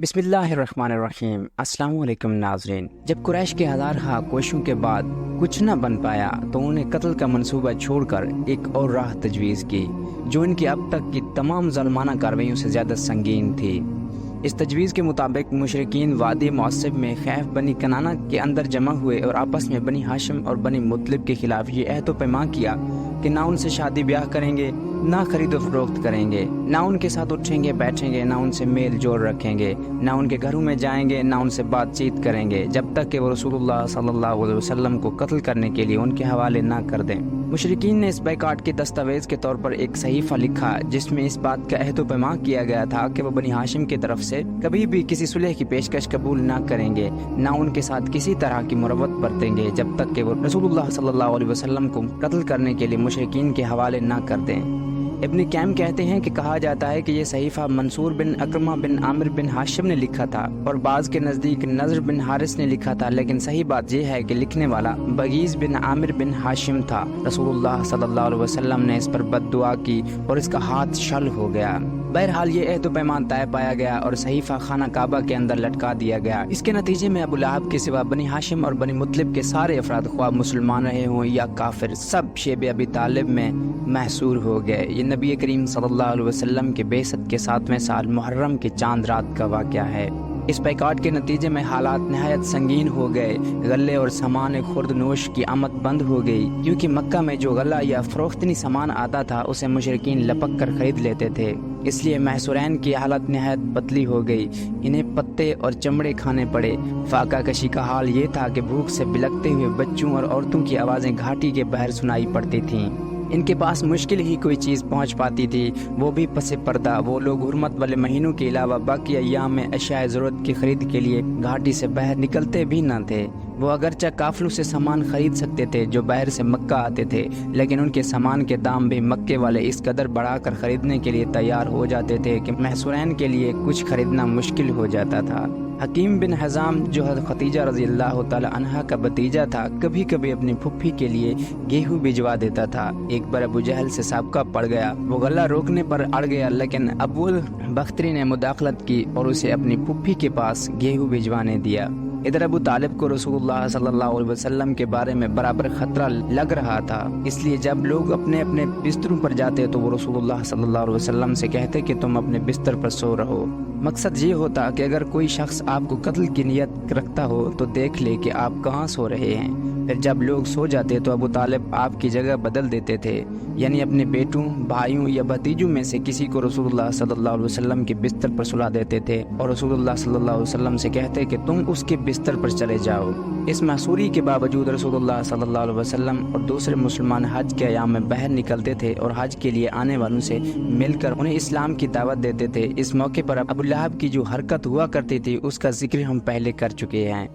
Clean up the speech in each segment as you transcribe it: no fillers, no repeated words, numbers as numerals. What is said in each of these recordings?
बिस्मिल्लाहिर्रहमानिर्रहीम। अस्सलाम वालेकुम नाज़रीन। जब कुरैश के हज़ार कोशिशों के बाद कुछ न बन पाया तो उन्हें कत्ल का मंसूबा छोड़कर एक और राह तजवीज़ की जो इनकी अब तक की तमाम ज़ालिमाना कार्रवाइयों से ज़्यादा संगीन थी। इस तजवीज़ के मुताबिक मुशरिकीन वादी मुअस्सिब में खैफ बनी कनाना के अंदर जमा हुए और आपस में बनी हाशिम और बनी मुतलिब के खिलाफ ये अहद व पैमा किया कि ना उनसे शादी ब्याह करेंगे, ना खरीदो फरोख्त करेंगे, ना उनके साथ उठेंगे बैठेंगे, ना उनसे मेल जोल रखेंगे, ना उनके घरों में जाएंगे, ना उनसे बातचीत करेंगे जब तक कि वो रसूलुल्लाह सल्लल्लाहु अलैहि वसल्लम को कत्ल करने के लिए उनके हवाले ना कर दें। मुशरिकीन ने इस बैकाट के दस्तावेज के तौर पर एक सहीफा लिखा जिसमें इस बात का अहद व पैमा किया गया था कि वो बनी हाशिम की तरफ से कभी भी किसी सुलह की पेशकश कबूल ना करेंगे, ना उनके साथ किसी तरह की मुरवत बरतेंगे जब तक कि वो रसूलुल्लाह सल्लल्लाहु अलैहि वसल्लम को कत्ल करने के लिए मुशरिकीन के हवाले ना कर दें। इब्न कैम कहते हैं कि कहा जाता है कि यह सहीफा मंसूर बिन अकरमा बिन आमिर बिन हाशिम ने लिखा था और बाज के नज़दीक नज़र बिन हारिस ने लिखा था, लेकिन सही बात यह है कि लिखने वाला बगीज बिन आमिर बिन हाशिम था। रसूलुल्लाह सल्लल्लाहु अलैहि वसल्लम ने इस पर बद्दुआ की और इसका हाथ शल हो गया। बहरहाल ये अहद व पैमान तय पाया गया और सहीफा खाना काबा के अंदर लटका दिया गया। इसके नतीजे में अबू लहब के सिवा बनी हाशिम और बनी मुतलिब के सारे अफराद ख्वाह मुसलमान रहे हों या काफिर, सब शेब अबी तालिब में महसूर हो गए। ये नबी करीम सल्लल्लाहु अलैहि वसल्लम के बेसत के 7वें साल मुहर्रम के चांद रात का वाक़या है। इस बैकाट के नतीजे में हालात नहायत संगीन हो गए। गले और सामान खुर्द नोश की आमद बंद हो गई क्योंकि मक्का में जो गला या फरोख्तनी सामान आता था उसे मुशरिकीन लपक कर खरीद लेते थे। इसलिए महसूरैन की हालत नहायत पतली हो गई। इन्हें पत्ते और चमड़े खाने पड़े। फाका कशी का हाल ये था कि भूख से बिलखते हुए बच्चों और औरतों की आवाज़ें घाटी के बाहर सुनाई पड़ती थीं। इनके पास मुश्किल ही कोई चीज़ पहुंच पाती थी, वो भी पसे पर्दा। वो लोग हुर्मत वाले महीनों के अलावा बाकी अय्याम में अशिया ज़रूरत की खरीद के लिए घाटी से बाहर निकलते भी न थे। वो अगरचे काफिलों से सामान खरीद सकते थे जो बाहर से मक्का आते थे, लेकिन उनके सामान के दाम भी मक्के वाले इस कदर बढ़ाकर खरीदने के लिए तैयार हो जाते थे कि महसूरैन के लिए कुछ खरीदना मुश्किल हो जाता था। हकीम बिन हज़ाम जो खतीजा रज़ी अल्लाह तआला अन्हा का भतीजा था, कभी कभी अपनी फुफ्फी के लिए गेहूं भिजवा देता था। एक बार अबू जहल से साबका पड़ गया। वो गला रोकने पर अड़ गया, लेकिन अबूल बख्तरी ने मुदाखलत की और उसे अपनी फुफ्फी के पास गेहूं भिजवाने दिया। इधर अबू तालिब को रसूलुल्लाह सल्लल्लाहु अलैहि वसल्लम के बारे में बराबर खतरा लग रहा था। इसलिए जब लोग अपने अपने बिस्तरों पर जाते तो वो रसूलुल्लाह सल्लल्लाहु अलैहि वसल्लम से कहते कि तुम अपने बिस्तर पर सो रहो। मकसद ये होता कि अगर कोई शख्स आपको कत्ल की नियत रखता हो तो देख ले कि आप कहाँ सो रहे हैं। फिर जब लोग सो जाते तो अबू तालिब आपकी जगह बदल देते थे, यानी अपने बेटों, भाइयों या भतीजों में से किसी को रसूलुल्लाह सल्लल्लाहु अलैहि वसल्लम के बिस्तर पर सुला देते थे और रसूलुल्लाह सल्लल्लाहु अलैहि वसल्लम से कहते कि तुम उसके बिस्तर पर चले जाओ। इस महसूरी के बावजूद रसूलुल्लाह सल्लल्लाहु अलैहि वसल्लम और दूसरे मुसलमान हज के अयाम में बाहर निकलते थे और हज के लिए आने वालों से मिलकर उन्हें इस्लाम की दावत देते थे। इस मौके पर अबू लहब की जो हरकत हुआ करती थी उसका जिक्र हम पहले कर चुके हैं।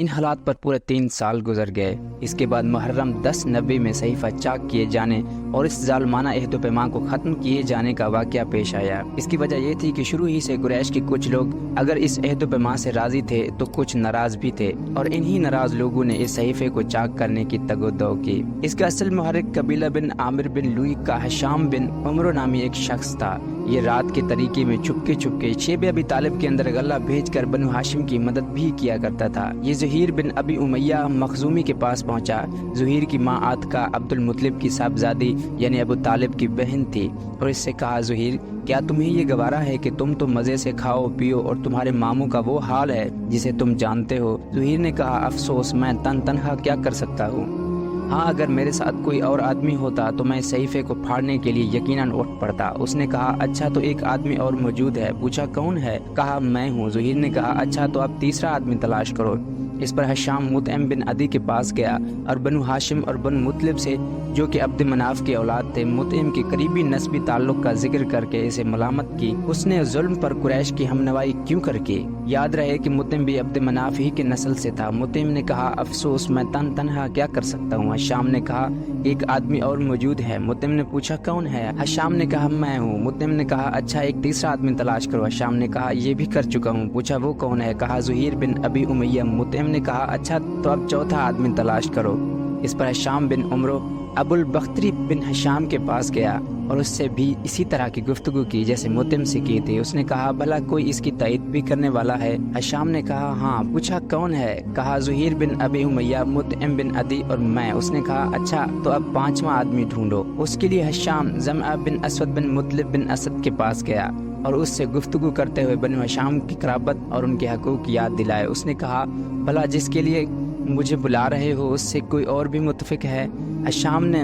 इन हालात पर पूरे 3 साल गुजर गए। इसके बाद मुहर्रम 10 नबी में सहीफा चाक किए जाने और इस जालमाना अहद व पैमान को ख़त्म किए जाने का वाक़या पेश आया। इसकी वजह यह थी कि शुरू ही से कुरैश के कुछ लोग अगर इस अहद व पैमान से राज़ी थे तो कुछ नाराज़ भी थे और इन्हीं नाराज़ लोगों ने इस सहीफे को चाक करने की तगोदो की। इसका असल मुहर्रिक कबीला बिन आमिर बिन लुई का हशाम बिन उमर नामी एक शख्स था। ये रात के तरीके में चुपके चुपके शेब अबी तालिब के अंदर गला भेजकर बनु हाशिम की मदद भी किया करता था। ये ज़ुहैर बिन अबी उमैया मखजूमी के पास पहुंचा। ज़ुहैर की माँ आतका अब्दुल मुत्तलिब की साहबजादी यानी अबू तालिब की बहन थी और इससे कहा, ज़ुहैर क्या तुम्हें ये गवारा है कि तुम तो मज़े से खाओ पियो और तुम्हारे मामू का वो हाल है जिसे तुम जानते हो। ज़ुहैर ने कहा, अफसोस मैं तनहा क्या कर सकता हूँ। हाँ, अगर मेरे साथ कोई और आदमी होता तो मैं सहीफे को फाड़ने के लिए यकीनन उठ पड़ता। उसने कहा, अच्छा तो एक आदमी और मौजूद है। पूछा, कौन है? कहा, मैं हूँ। ज़ुहैर ने कहा, अच्छा तो आप तीसरा आदमी तलाश करो। इस पर हशाम मुतइम बिन अदी के पास गया और बनु हाशिम और बनु मुतलिब से जो कि अब्द मनाफ के औलाद थे मुतइम के करीबी नस्बी ताल्लुक का जिक्र करके इसे मलामत की। उसने जुल्म पर कुरैश की हमनवाई क्यों करके? याद रहे कि मुतइम भी अब्द मनाफ ही के नस्ल से था। मुतइम ने कहा, अफसोस मैं तनहा क्या कर सकता हूँ। हशाम ने कहा, एक आदमी और मौजूद है। मुतइम ने पूछा, कौन है? हशाम ने कहा, मैं हूँ। मुतइम ने कहा, अच्छा एक तीसरा आदमी तलाश करो। हशाम ने कहा, ये भी कर चुका हूँ। पूछा, वो कौन है? कहा, ज़ुहैर बिन अबी उमैया। मुतइम ने कहा, अच्छा तो अब चौथा आदमी तलाश करो। इस पर हशाम बिन उमरो अबुल-बख्तरी बिन हशाम के पास गया और उससे भी इसी तरह की गुफ्तगू की जैसे मुतिम से की थी। उसने कहा, भला कोई इसकी तायद भी करने वाला है? हशाम ने कहा, हाँ। पूछा, कौन है? कहा, ज़ुहैर बिन अबी उमय्या, मुतइम बिन अदी और मैं। उसने कहा, अच्छा, तो अब 5वां आदमी ढूंढो। उसके लिए हशाम ज़मआ बिन असवद बिन मुतलिब बिन असद के पास गया और उससे गुफ्तगू करते हुए बनु हशाम की कराबत और उनके हकूक़ याद दिलाए। उसने कहा, भला जिसके लिए मुझे बुला रहे हो उससे कोई और भी मुतफिक है? हशाम ने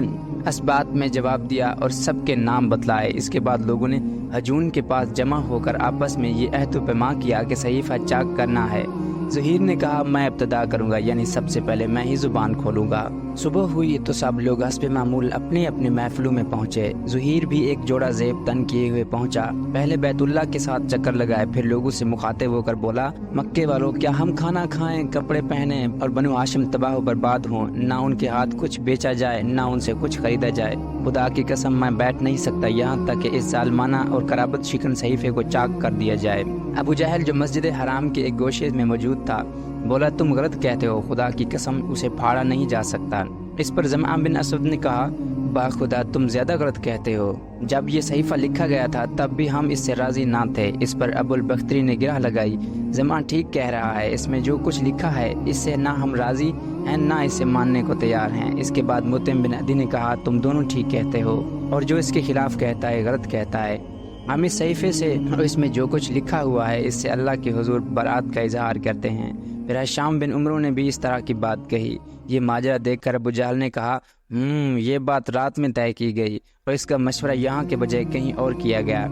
असबात में जवाब दिया और सबके नाम बतलाए। इसके बाद लोगों ने हजून के पास जमा होकर आपस में ये अहद व पैमा किया कि सहीफ़ा चाक करना है। ज़ुहैर ने कहा, मैं इब्तदा करूंगा, यानी सबसे पहले मैं ही ज़ुबान खोलूंगा। सुबह हुई तो सब लोग हस्ब मामूल अपने अपने महफिलों में पहुंचे। ज़ुहैर भी एक जोड़ा ज़ेब तन किए हुए पहुंचा। पहले बैतुल्ला के साथ चक्कर लगाए, फिर लोगों से मुखातिब होकर बोला, मक्के वालों, क्या हम खाना खाएं, कपड़े पहने और बनु हाशिम तबाह बर्बाद हों? ना उनके हाथ कुछ बेचा जाए, ना उनसे कुछ खरीदा जाए। खुदा की कसम, मैं बैठ नहीं सकता यहाँ तक कि इस जालमाना और कराबत शिकन सहीफे को चाक कर दिया जाए। अबू जहल जो मस्जिद हराम के एक गोशे में मौजूद था बोला, तुम गलत कहते हो, खुदा की कसम उसे फाड़ा नहीं जा सकता। इस पर ज़मआ बिन असद ने कहा, बाखुदा तुम ज़्यादा गलत कहते हो। जब ये सहीफ़ा लिखा गया था तब भी हम इससे राज़ी ना थे। इस पर अबुल-बख्तरी ने गिरह लगाई, ज़मा ठीक कह रहा है, इसमें जो कुछ लिखा है इससे ना हम राज़ी हैं ना इसे मानने को तैयार हैं। इसके बाद मुतिम बिन अदी ने कहा, तुम दोनों ठीक कहते हो और जो इसके खिलाफ़ कहता है गलत कहता है। हम इस सहीफ़े से और इसमें जो कुछ लिखा हुआ है इससे अल्लाह के हुजूर बरात का इजहार करते हैं। फिर हशाम बिन उमर ने भी इस तरह की बात कही। ये माजरा देखकर अबू जहल ने कहा, ये बात रात में तय की गई और इसका मशवरा यहाँ के बजाय कहीं और किया गया।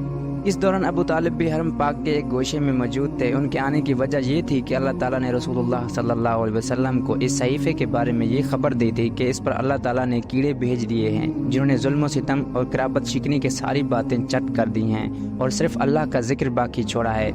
इस दौरान अबू तालिब भी हरम पाक के एक गोशे में मौजूद थे। उनके आने की वजह ये थी कि अल्लाह ताला ने रसूलुल्लाह सल्लल्लाहु अलैहि वसल्लम को इस सहीफे के बारे में ये खबर दी थी कि इस पर अल्लाह ताला ने कीड़े भेज दिए हैं जिन्होंने जुल्म सितम और कराबत शिकनी की सारी बातें चट कर दी हैं और सिर्फ अल्लाह का जिक्र बाकी छोड़ा है।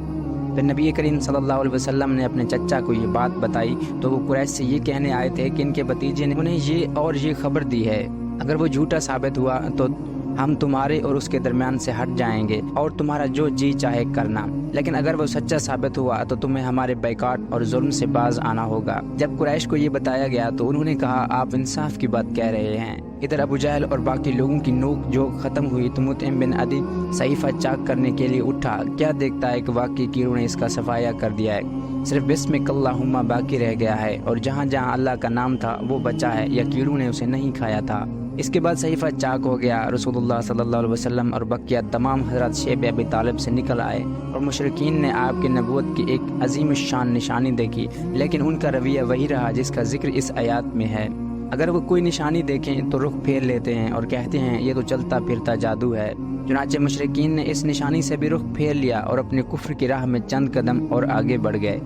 फिर नबी करीम सल्लल्लाहु अलैहि वसल्लम ने अपने चचा को ये बात बताई तो वो कुरैश से ये कहने आए थे कि इनके भतीजे ने उन्हें ये खबर दी है। अगर वो झूठा साबित हुआ तो हम तुम्हारे और उसके दरमियान से हट जाएंगे और तुम्हारा जो जी चाहे करना, लेकिन अगर वो सच्चा साबित हुआ तो तुम्हें हमारे बैकाट और जुल्म से बाज आना होगा। जब कुरैश को ये बताया गया तो उन्होंने कहा, आप इंसाफ की बात कह रहे हैं। इधर अबू जहल और बाकी लोगों की नोक जोक खत्म हुई तो मुतइम बिन अदी सहीफा चाक करने के लिए उठा। क्या देखता है कि वाकई कीड़ों ने इसका सफाया कर दिया है, सिर्फ बिस्मिल्लाहुम्मा बाकी रह गया है और जहाँ जहाँ अल्लाह का नाम था वो बचा है या कीड़ों ने उसे नहीं खाया था। इसके बाद सहीफा चाक हो गया। रसूलुल्लाह सल्लल्लाहु अलैहि वसल्लम और बकिया तमाम हज़रात शेब अबी तालिब से निकल आए और मुशरिकीन ने आपकी नबूवत की एक अजीम शान निशानी देखी, लेकिन उनका रवैया वही रहा जिसका जिक्र इस आयत में है। अगर वो कोई निशानी देखें तो रुख फेर लेते हैं और कहते हैं ये तो चलता फिरता जादू है। चुनांचे मुशरिकीन ने इस निशानी से भी रुख फेर लिया और अपने कुफ्र की राह में चंद कदम और आगे बढ़ गए।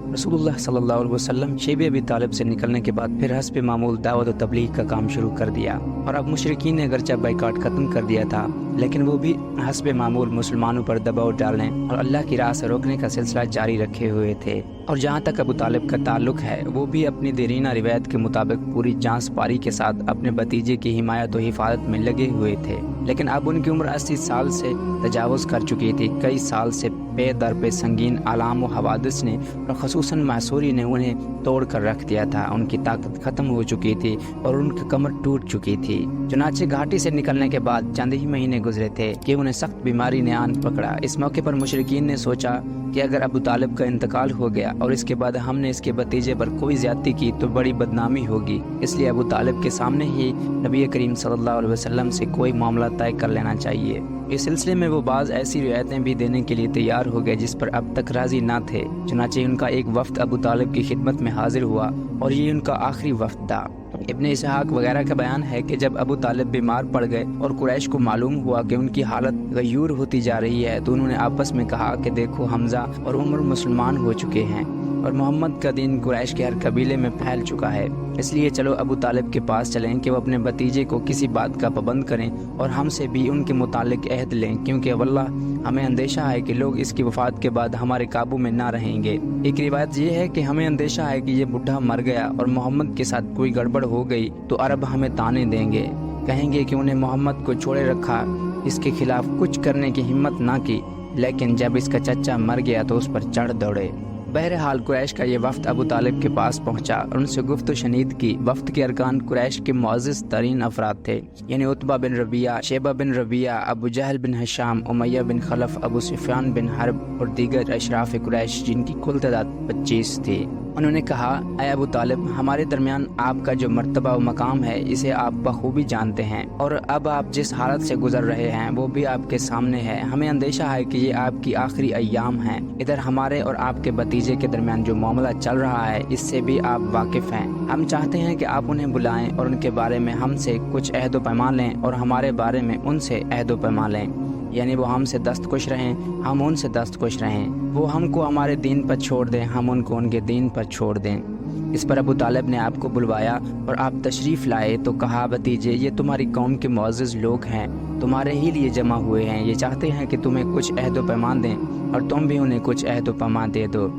रसूलुल्लाह सल्लल्लाहु अलैहि वसल्लम शेब अबी तालिब से निकलने के बाद फिर हस्ब मामूल दावत और तबलीग का काम शुरू कर दिया और अब मुशरिकीन ने अगरचे बाइकाट खत्म कर दिया था, लेकिन वो भी हस्ब मामूल मुसलमानों पर दबाव डालने और अल्लाह की राह से रोकने का सिलसिला जारी रखे हुए थे। और जहाँ तक अबू तालिब का ताल्लुक है वो भी अपनी देरीना रिवायत के मुताबिक पूरी जांच पारी के साथ अपने भतीजे की हिमायत और हिफाजत में लगे हुए थे, लेकिन अब उनकी उम्र 80 साल से तजावुज कर चुकी थी। कई साल से पे दर पे संगीन आलाम व हवादिस ने और खसूसन मासूरी ने उन्हें तोड़ कर रख दिया था। उनकी ताकत खत्म हो चुकी थी और उनकी कमर टूट चुकी थी। चुनांचे घाटी से निकलने के बाद चंद ही महीने गुजरे थे कि उन्हें सख्त बीमारी ने आन पकड़ा। इस मौके पर मुशरिकीन ने सोचा कि अगर अबू तालिब का इंतकाल हो गया और इसके बाद हमने इसके भतीजे पर कोई ज्यादती की तो बड़ी बदनामी होगी, इसलिए अबू तालिब के सामने ही नबी करीम सल्लल्लाहु अलैहि वसल्लम से कोई मामला तय कर लेना चाहिए। इस सिलसिले में वो बाज़ ऐसी रियायतें भी देने के लिए तैयार हो गए जिस पर अब तक राजी ना थे। चुनांचे उनका एक वफ्द अबू तालिब की खिदमत में हाजिर हुआ और ये उनका आखिरी वफ्द था। इब्ने इसहाक वगैरह का बयान है कि जब अबू तालिब बीमार पड़ गए और कुरैश को मालूम हुआ कि उनकी हालत गयूर होती जा रही है तो उन्होंने आपस में कहा कि देखो, हमजा और उमर मुसलमान हो चुके हैं और मोहम्मद का दीन कुरैश के हर कबीले में फैल चुका है, इसलिए चलो अबू तालिब के पास चलें कि वो अपने भतीजे को किसी बात का पाबंद करें और हमसे भी उनके मुतालिक अहद लें, क्योंकि वल्लाह हमें अंदेशा है कि लोग इसकी वफात के बाद हमारे काबू में ना रहेंगे। एक रिवायत ये है कि हमें अंदेशा है कि ये बुढ़ा मर गया और मोहम्मद के साथ कोई गड़बड़ हो गई तो अरब हमें ताने देंगे, कहेंगे कि उन्हें मोहम्मद को छोड़े रखा, इसके खिलाफ कुछ करने की हिम्मत ना की, लेकिन जब इसका चचा मर गया तो उस पर चढ़ दौड़े। बहरहाल कुरैश का ये वफ्द अबू तालिब के पास पहुंचा और उनसे गुफ्त शनीद की। वफ्द के अरकान कुरैश के मुअज़्ज़ज़ तरीन अफराद थे, यानी उतबा बिन रबिया, शेबा बिन रबिया, अबू जहल बिन हिशाम, उमैया बिन खलफ, अबू सुफियान बिन हर्ब और दीगर अशराफ कुरैश, जिनकी कुल तादाद 25 थी। उन्होंने कहा, ऐ अबू तालिब, हमारे दरमियान आपका जो मर्तबा व मकाम है इसे आप बखूबी जानते हैं, और अब आप जिस हालत से गुजर रहे हैं वो भी आपके सामने है। हमें अंदेशा है कि ये आपकी आखिरी अय्याम हैं। इधर हमारे और आपके भतीजे के दरमियान जो मामला चल रहा है इससे भी आप वाकिफ हैं। हम चाहते हैं कि आप उन्हें बुलाएं और उनके बारे में हमसे कुछ अहद व पैमान लें और हमारे बारे में उनसे अहद व पैमान लें, यानी वो हमसे दस्तखुश रहें, हम उनसे दस्तखुश रहें। वो हमको हमारे दीन पर छोड़ दें, हम उनको उनके दीन पर छोड़ दें। इस पर अबू तालिब ने आपको बुलवाया और आप तशरीफ़ लाए तो कहा, भतीजे, ये तुम्हारी कौम के मुअज़्ज़ज़ लोग हैं, तुम्हारे ही लिए जमा हुए हैं। ये चाहते हैं कि तुम्हें कुछ अहद व पैमान दें और तुम भी उन्हें कुछ अहद व पैमान दे दो।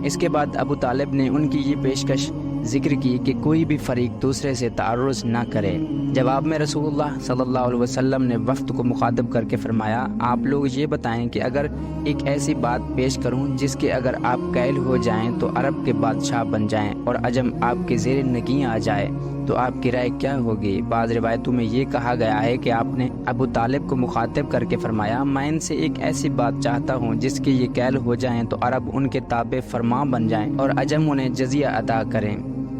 इसके बाद अबू तालिब ने उनकी ये पेशकश जिक्र की कि कोई भी फरीक दूसरे से तारुज़ ना करे। जवाब में रसूलुल्लाह सल्लल्लाहु अलैहि वसल्लम ने वफ्द को मुखातब करके फरमाया, आप लोग ये बताएं कि अगर एक ऐसी बात पेश करूं जिसके अगर आप कैल हो जाएं तो अरब के बादशाह बन जाएं और अजम आपके ज़ेर नगी आ जाए तो आपकी राय क्या होगी? बाज़ रिवायतों में ये कहा गया है कि आपने अबू तालिब को मुखातब करके फरमाया, मैं इनसे एक ऐसी बात चाहता हूँ जिसके ये कैल हो जाएं तो अरब उनके ताबे फरमा बन जाएं और अजम उन्हें जजिया अदा करें।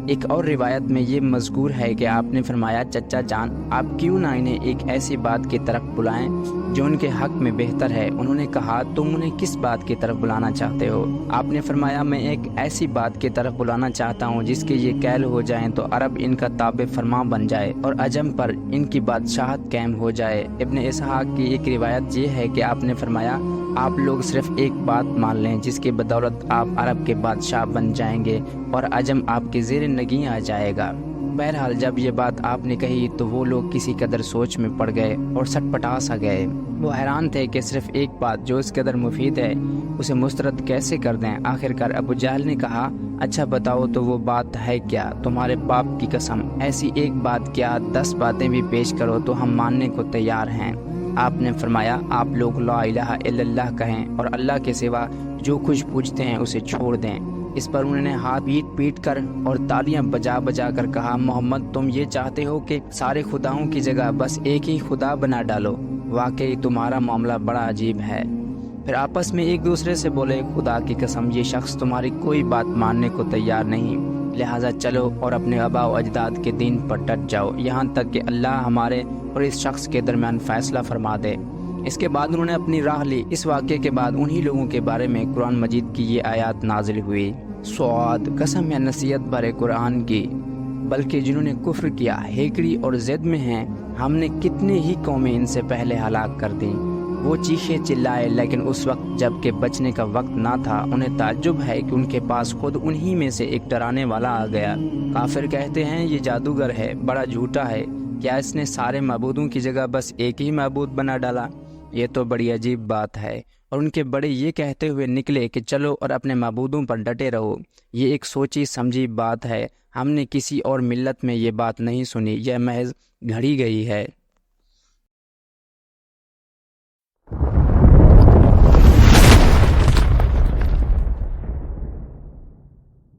एक और रिवायत में ये मज़कूर है कि आपने फरमाया, चचा जान, आप क्यों ना इन्हें एक ऐसी बात की तरफ बुलाएं जो उनके हक़ में बेहतर है। उन्होंने कहा, तुम उन्हें किस बात की तरफ बुलाना चाहते हो? आपने फरमाया, मैं एक ऐसी बात की तरफ बुलाना चाहता हूँ जिसके ये कैल हो जाएं तो अरब इनका ताबे फरमा बन जाए और अजम पर इनकी बादशाहत कायम हो जाए। इब्न इसहाक़ की एक रिवायत ये है कि आपने फरमाया, आप लोग सिर्फ एक बात मान लें जिसकी बदौलत आप अरब के बादशाह बन जाएंगे और अजम आपके ज़ेर नगी आ जाएगा। बहरहाल जब ये बात आपने कही तो वो लोग किसी कदर सोच में पड़ गए और सटपटा सा गए। वो हैरान थे कि सिर्फ एक बात जो इस कदर मुफीद है उसे मुस्तरद कैसे कर दें। आखिरकार अबू जहल ने कहा, अच्छा बताओ तो वो बात है क्या? तुम्हारे बाप की कसम, ऐसी एक बात क्या 10 बातें भी पेश करो तो हम मानने को तैयार हैं। आपने फरमाया, आप लोग ला इलाहा इल्लल्लाह कहें और अल्लाह के सिवा जो कुछ पूछते हैं उसे छोड़ दें। इस पर उन्होंने हाथ पीट कर और तालियां बजा बजा कर कहा, मोहम्मद, तुम ये चाहते हो कि सारे खुदाओं की जगह बस एक ही खुदा बना डालो? वाकई तुम्हारा मामला बड़ा अजीब है। फिर आपस में एक दूसरे से बोले, खुदा की कसम, ये शख्स तुम्हारी कोई बात मानने को तैयार नहीं, लिहाजा चलो और अपने आबा व अजदाद के दीन पर डट जाओ, यहाँ तक कि अल्लाह हमारे और इस शख्स के दरमियान फैसला फरमा दे। इसके बाद उन्होंने अपनी राह ली। इस वाक़े के बाद उन्हीं लोगों के बारे में कुरान मजीद की ये आयत नाजिल हुई, स्वाद, कसम है नसीहत भरे कुरान की, बल्कि जिन्होंने कुफ्र किया, हेकड़ी और ज़िद में हैं, हमने कितने ही कौमें इनसे पहले हलाक कर दी। वो चीखे चिल्लाए, लेकिन उस वक्त जब के बचने का वक्त ना था, उन्हें ताज्जुब है कि उनके पास खुद उन्हीं में से एक डराने वाला आ गया। काफिर कहते हैं, ये जादूगर है, बड़ा झूठा है, क्या इसने सारे मबूदों की जगह बस एक ही मबूद बना डाला? ये तो बड़ी अजीब बात है। और उनके बड़े ये कहते हुए निकले कि चलो और अपने मबूदों पर डटे रहो। ये एक सोची समझी बात है, हमने किसी और मिल्लत में ये बात नहीं सुनी, यह महज घड़ी गई है।